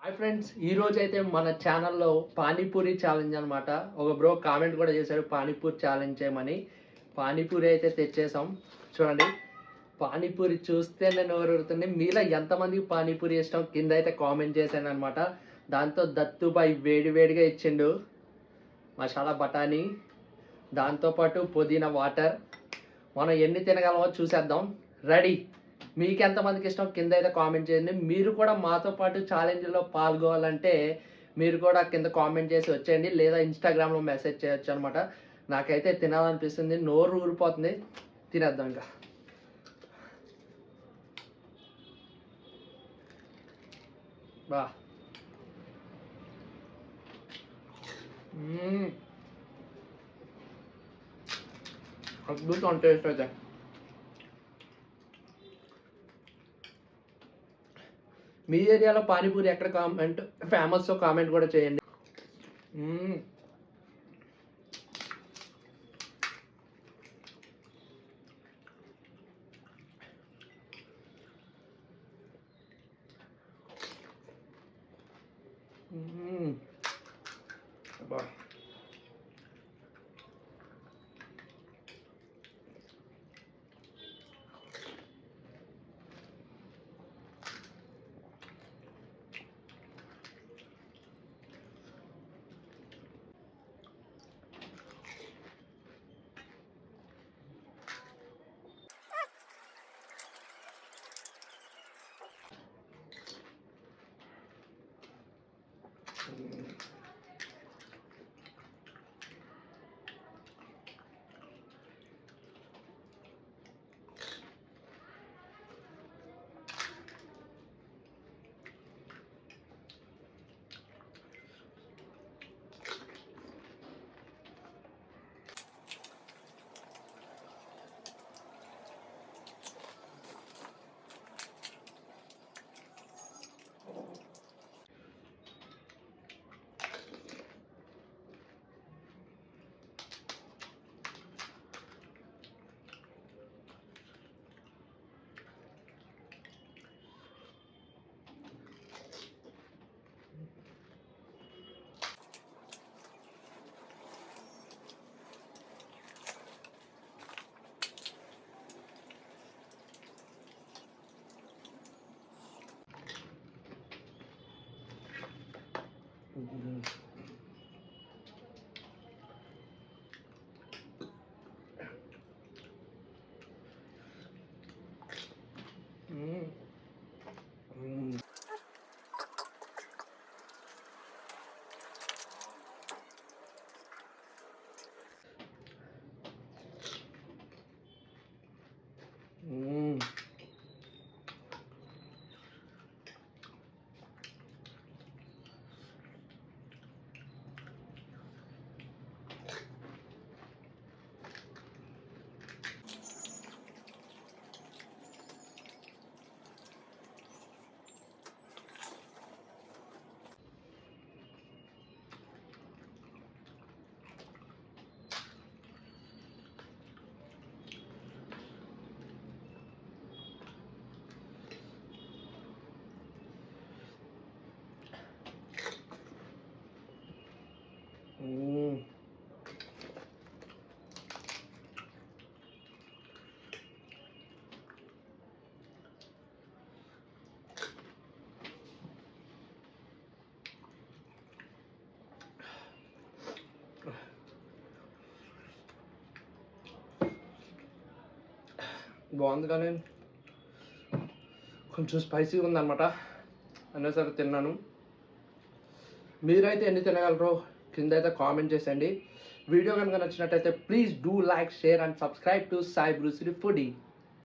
Hi friends, ఈ రోజు అయితే మన ఛానల్లో పానీపూరి ఛాలెంజ్ అనమాట. ఒక బ్రో కామెంట్ కూడా చేశాడు పానీపూరి ఛాలెంజ్ చేయమని. పానీపూరి అయితే తెచ్చేసాం. చూడండి, పానీపూరి చూస్తేనే నోరూరుతుంది. మీలో ఎంతమందికి పానీపూరి ఇష్టం కింద అయితే కామెంట్ చేశాను అనమాట. దాంతో దత్తుబాయ్ వేడి వేడిగా ఇచ్చిండు మసాలా బఠానీ, దాంతోపాటు పుదీనా వాటర్. మనం ఎన్ని తినగలమో చూసేద్దాం. రెడీ? మీకు ఎంతమందికి ఇష్టం కింద అయితే కామెంట్ చేయండి. మీరు కూడా మాతో పాటు ఛాలెంజ్లో పాల్గొవాలంటే మీరు కూడా కింద కామెంట్ చేసి వచ్చేయండి, లేదా ఇన్స్టాగ్రామ్లో మెసేజ్ చేయొచ్చు అనమాట. నాకైతే తినాలనిపిస్తుంది, నోరు ఊరిపోతుంది. తినేద్దాం ఇంకా. బా అద్భుతం టేస్ట్ అయితే. మీ ఏరియాలో పానీపూరి ఎక్కడ ఫేమస్ కామెంట్ కూడా చేయండి. అబ్బా, బాగుంది కానీ కొంచెం స్పైసీగా ఉందన్నమాట. అయినా సరే తిన్నాను. మీరైతే ఎన్ని తినగలరో కింద అయితే కామెంట్ చేసేయండి. వీడియో కనుక నచ్చినట్టయితే please do like, share and subscribe to Sai Bruce లి ఫుడీ.